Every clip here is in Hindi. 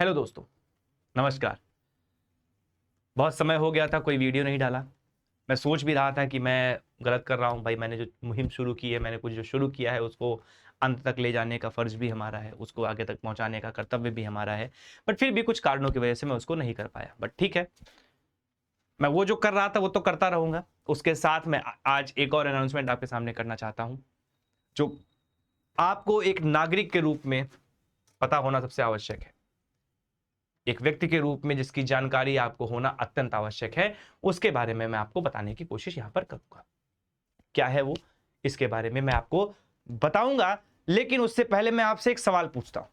हेलो दोस्तों, नमस्कार। बहुत समय हो गया था कोई वीडियो नहीं डाला। मैं सोच भी रहा था कि मैं गलत कर रहा हूँ भाई। मैंने जो मुहिम शुरू की है, मैंने कुछ जो शुरू किया है उसको अंत तक ले जाने का फ़र्ज़ भी हमारा है, उसको आगे तक पहुँचाने का कर्तव्य भी हमारा है। बट फिर भी कुछ कारणों की वजह से मैं उसको नहीं कर पाया। बट ठीक है, मैं वो जो कर रहा था वो तो करता रहूँगा। उसके साथ मैं आज एक और अनाउंसमेंट आपके सामने करना चाहता हूँ, जो आपको एक नागरिक के रूप में पता होना सबसे आवश्यक है। एक व्यक्ति के रूप में जिसकी जानकारी आपको होना अत्यंत आवश्यक है, उसके बारे में मैं आपको बताने की कोशिश यहां पर करूंगा। क्या है वो, इसके बारे में मैं आपको बताऊंगा, लेकिन उससे पहले मैं आपसे एक सवाल पूछता हूं।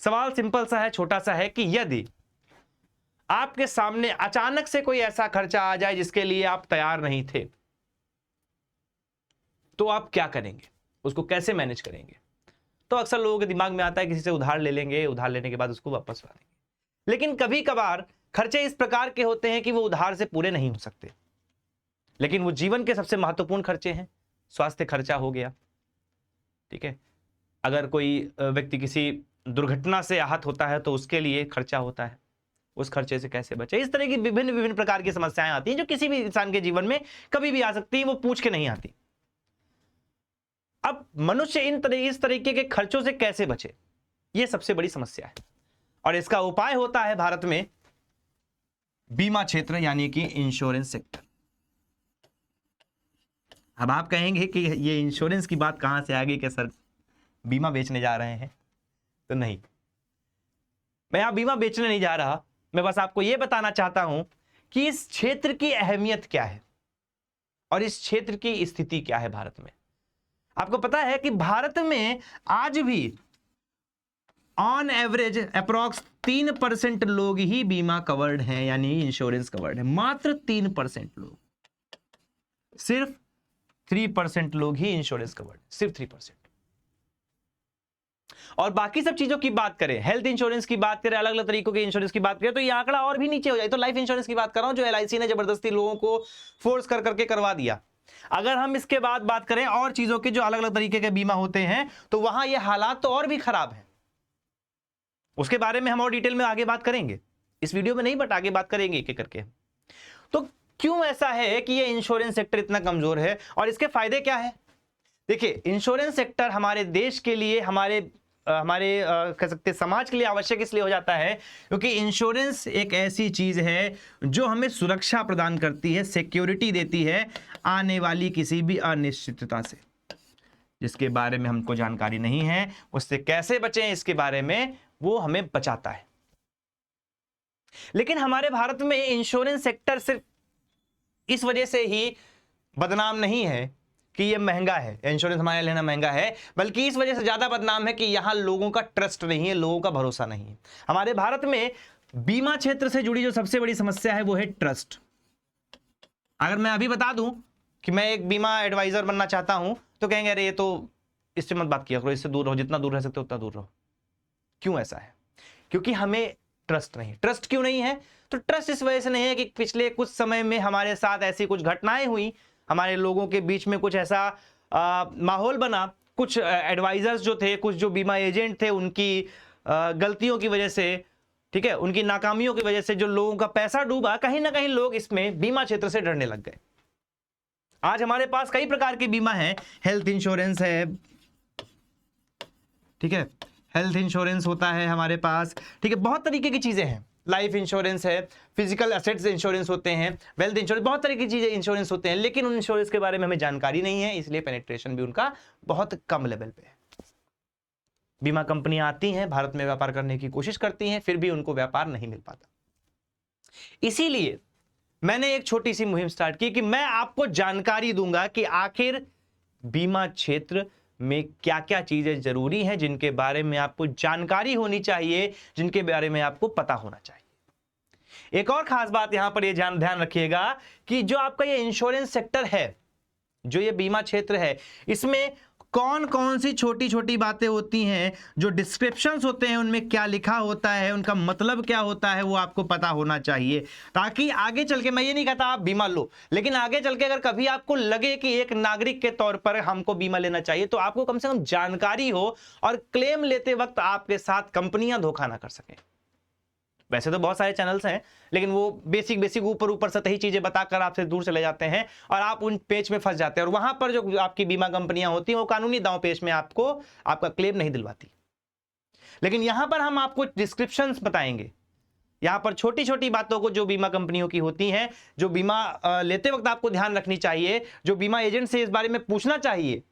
सवाल सिंपल सा है, छोटा सा है कि यदि आपके सामने अचानक से कोई ऐसा खर्चा आ जाए जिसके लिए आप तैयार नहीं थे, तो आप क्या करेंगे? उसको कैसे मैनेज करेंगे? तो अक्सर लोगों के दिमाग में आता है किसी से उधार ले लेंगे, उधार लेने के बाद उसको वापस ला देंगे। लेकिन कभी कभार खर्चे इस प्रकार के होते हैं कि वो उधार से पूरे नहीं हो सकते, लेकिन वो जीवन के सबसे महत्वपूर्ण खर्चे हैं। स्वास्थ्य खर्चा हो गया, ठीक है। अगर कोई व्यक्ति किसी दुर्घटना से आहत होता है तो उसके लिए खर्चा होता है, उस खर्चे से कैसे बचे। इस तरह की विभिन्न विभिन्न प्रकार की समस्याएं आती हैं जो किसी भी इंसान के जीवन में कभी भी आ सकती है, वो पूछ के नहीं आती। अब मनुष्य इस तरीके के खर्चों से कैसे बचे, ये सबसे बड़ी समस्या है। और इसका उपाय होता है भारत में बीमा क्षेत्र, यानी कि इंश्योरेंस सेक्टर। अब आप कहेंगे कि ये इंश्योरेंस की बात कहां से आ गई कि सर बीमा बेचने जा रहे हैं? तो नहीं, मैं यहां बीमा बेचने नहीं जा रहा। मैं बस आपको यह बताना चाहता हूं कि इस क्षेत्र की अहमियत क्या है और इस क्षेत्र की स्थिति क्या है भारत में। आपको पता है कि भारत में आज भी ऑन एवरेज अप्रॉक्स 3% लोग ही बीमा कवर्ड हैं, यानी इंश्योरेंस कवर्ड है। मात्र 3% लोग, सिर्फ 3% लोग ही इंश्योरेंस कवर्ड, सिर्फ 3%। और बाकी सब चीजों की बात करें, हेल्थ इंश्योरेंस की बात करें, अलग अलग तरीकों के इंश्योरेंस की बात करें, तो ये आंकड़ा और भी नीचे हो जाए। तो लाइफ इंश्योरेंस की बात कर रहा हूं, जो एलआईसी ने जबरदस्ती लोगों को फोर्स कर करके करवा दिया। अगर हम इसके बाद बात करें और चीजों की जो अलग अलग तरीके के बीमा होते हैं, तो वहां ये हालात तो और भी खराब है। उसके बारे में हम और डिटेल में आगे बात करेंगे, इस वीडियो में नहीं, बट आगे बात करेंगे एक एक करके। तो क्यों ऐसा है कि ये इंश्योरेंस सेक्टर इतना कमजोर है और इसके फायदे क्या है? देखिए, इंश्योरेंस सेक्टर हमारे देश के लिए, हमारे कह सकते समाज के लिए आवश्यक इसलिए हो जाता है क्योंकि इंश्योरेंस एक ऐसी चीज है जो हमें सुरक्षा प्रदान करती है, सिक्योरिटी देती है आने वाली किसी भी अनिश्चितता से, जिसके बारे में हमको जानकारी नहीं है। उससे कैसे बचें इसके बारे में वो हमें बचाता है। लेकिन हमारे भारत में इंश्योरेंस सेक्टर सिर्फ इस वजह से ही बदनाम नहीं है कि ये महंगा है, इंश्योरेंस हमारे लेना महंगा है, बल्कि इस वजह से ज्यादा बदनाम है कि यहां लोगों का ट्रस्ट नहीं है, लोगों का भरोसा नहीं है। हमारे भारत में बीमा क्षेत्र से जुड़ी जो सबसे बड़ी समस्या है वो है ट्रस्ट। अगर मैं अभी बता दूं कि मैं एक बीमा एडवाइजर बनना चाहता हूं, तो कहेंगे अरे ये तो इससे मत बात किया करो, इससे दूर रहो, जितना दूर रह सकते हो उतना दूर रहो। क्यों ऐसा है? क्योंकि हमें ट्रस्ट नहीं। ट्रस्ट क्यों नहीं है? तो ट्रस्ट इस वजह से नहीं है कि पिछले कुछ समय में हमारे साथ ऐसी कुछ घटनाएं हुई, हमारे लोगों के बीच में कुछ ऐसा माहौल बना, कुछ एडवाइजर्स जो थे, कुछ जो बीमा एजेंट थे, उनकी गलतियों की वजह से, ठीक है, उनकी नाकामियों की वजह से जो लोगों का पैसा डूबा, कहीं ना कहीं लोग इसमें बीमा क्षेत्र से डरने लग गए। आज हमारे पास कई प्रकार के बीमा है, हेल्थ इंश्योरेंस है, ठीक है, हेल्थ इंश्योरेंस होता है हमारे पास, ठीक है, बहुत तरीके की चीजें हैं। लाइफ इंश्योरेंस है, फिजिकल एसेट्स इंश्योरेंस होते हैं, वेल्थ इंश्योरेंस, बहुत तरह की चीजें इंश्योरेंस होते हैं। लेकिन उन इंश्योरेंस के बारे में हमें जानकारी नहीं है, इसलिए पेनिट्रेशन भी उनका बहुत कम लेवल पे है। बीमा कंपनियां आती हैं, भारत में व्यापार करने की कोशिश करती हैं, फिर भी उनको व्यापार नहीं मिल पाता। इसीलिए मैंने एक छोटी सी मुहिम स्टार्ट की कि मैं आपको जानकारी दूंगा कि आखिर बीमा क्षेत्र में क्या क्या चीजें जरूरी हैं, जिनके बारे में आपको जानकारी होनी चाहिए, जिनके बारे में आपको पता होना चाहिए। एक और खास बात यहां पर यह ध्यान रखिएगा कि जो आपका ये इंश्योरेंस सेक्टर है, जो ये बीमा क्षेत्र है, इसमें कौन कौन सी छोटी छोटी बातें होती हैं, जो डिस्क्रिप्शंस होते हैं उनमें क्या लिखा होता है, उनका मतलब क्या होता है, वो आपको पता होना चाहिए, ताकि आगे चल के, मैं ये नहीं कहता आप बीमा लो, लेकिन आगे चल के अगर कभी आपको लगे कि एक नागरिक के तौर पर हमको बीमा लेना चाहिए, तो आपको कम से कम जानकारी हो और क्लेम लेते वक्त आपके साथ कंपनियां धोखा ना कर सकें। वैसे तो बहुत सारे चैनल्स हैं, लेकिन वो बेसिक ऊपर ऊपर सतही चीजें बताकर आपसे दूर चले जाते हैं और आप उन पेज में फंस जाते हैं, और वहां पर जो आपकी बीमा कंपनियां होती हैं वो कानूनी दांव पेच में आपको आपका क्लेम नहीं दिलवाती। लेकिन यहां पर हम आपको डिस्क्रिप्शंस बताएंगे, यहां पर छोटी छोटी बातों को जो बीमा कंपनियों की होती हैं, जो बीमा लेते वक्त आपको ध्यान रखनी चाहिए, जो बीमा एजेंट से इस बारे में पूछना चाहिए,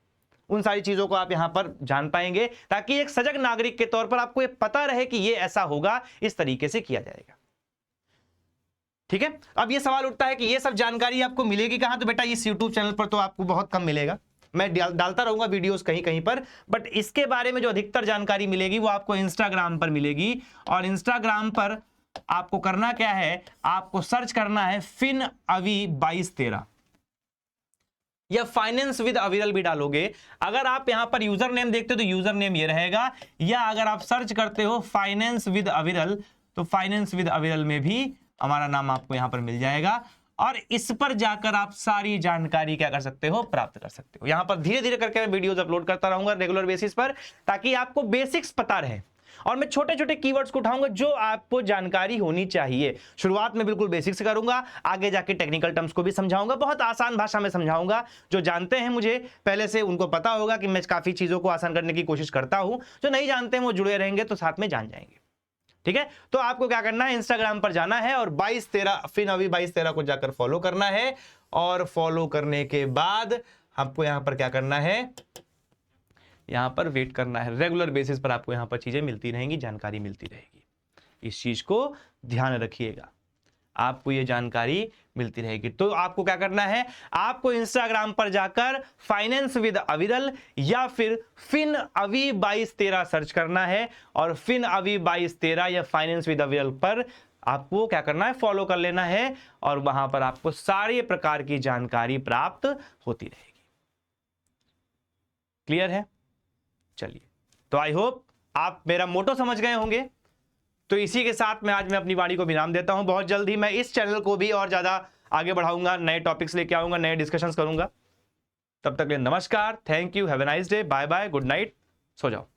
उन सारी चीजों को आप यहां पर जान पाएंगे, ताकि एक सजग नागरिक के तौर पर आपको ये पता रहे कि ये ऐसा होगा, इस तरीके से किया जाएगा। ठीक है, अब ये सवाल उठता है कि ये सब जानकारी आपको मिलेगी कहां? तो बेटा इस YouTube चैनल पर तो आपको बहुत कम मिलेगा, मैं डालता रहूंगा वीडियोस कहीं कहीं पर, बट इसके बारे में जो अधिकतर जानकारी मिलेगी वो आपको इंस्टाग्राम पर मिलेगी। और इंस्टाग्राम पर आपको करना क्या है, आपको सर्च करना है FinAvi 2213 या फाइनेंस विद अविरल भी डालोगे। अगर आप यहां पर यूजर नेम देखते हो तो यूजर नेम ये रहेगा, या अगर आप सर्च करते हो फाइनेंस विद अविरल तो फाइनेंस विद अविरल में भी हमारा नाम आपको यहां पर मिल जाएगा, और इस पर जाकर आप सारी जानकारी क्या कर सकते हो, प्राप्त कर सकते हो। यहां पर धीरे धीरे करके मैं वीडियोस अपलोड करता रहूंगा रेगुलर बेसिस पर, ताकि आपको बेसिक्स पता रहे, और मैं छोटे छोटे कीवर्ड्स को उठाऊंगा जो आपको जानकारी होनी चाहिए। शुरुआत में बिल्कुल बेसिक से करूंगा, आगे जाके टेक्निकल टर्म्स को भी समझाऊंगा, बहुत आसान भाषा में समझाऊंगा। जो जानते हैं मुझे पहले से उनको पता होगा कि मैं काफी चीजों को आसान करने की कोशिश करता हूं, जो नहीं जानते हैं वो जुड़े रहेंगे तो साथ में जान जाएंगे। ठीक है, तो आपको क्या करना है, इंस्टाग्राम पर जाना है और 2213 FinAvi 2213 को जाकर फॉलो करना है, और फॉलो करने के बाद आपको यहां पर क्या करना है, यहां पर वेट करना है। रेगुलर बेसिस पर आपको यहां पर चीजें मिलती रहेंगी, जानकारी मिलती रहेगी, इस चीज को ध्यान रखिएगा, आपको ये जानकारी मिलती रहेगी। तो आपको क्या करना है, आपको इंस्टाग्राम पर जाकर फाइनेंस विद अविरल या फिर FinAvi 2213 सर्च करना है, और FinAvi 2213 या फाइनेंस विद अविरल पर आपको क्या करना है, फॉलो कर लेना है, और वहां पर आपको सारे प्रकार की जानकारी प्राप्त होती रहेगी। क्लियर है? चलिए, तो आई होप आप मेरा मोटो समझ गए होंगे। तो इसी के साथ मैं आज अपनी वाणी को विराम देता हूं। बहुत जल्द ही मैं इस चैनल को भी और ज्यादा आगे बढ़ाऊंगा, नए टॉपिक्स लेके आऊंगा, नए डिस्कशंस करूंगा। तब तक के लिए नमस्कार, thank you, have a nice day, bye bye, good night, सो जाओ।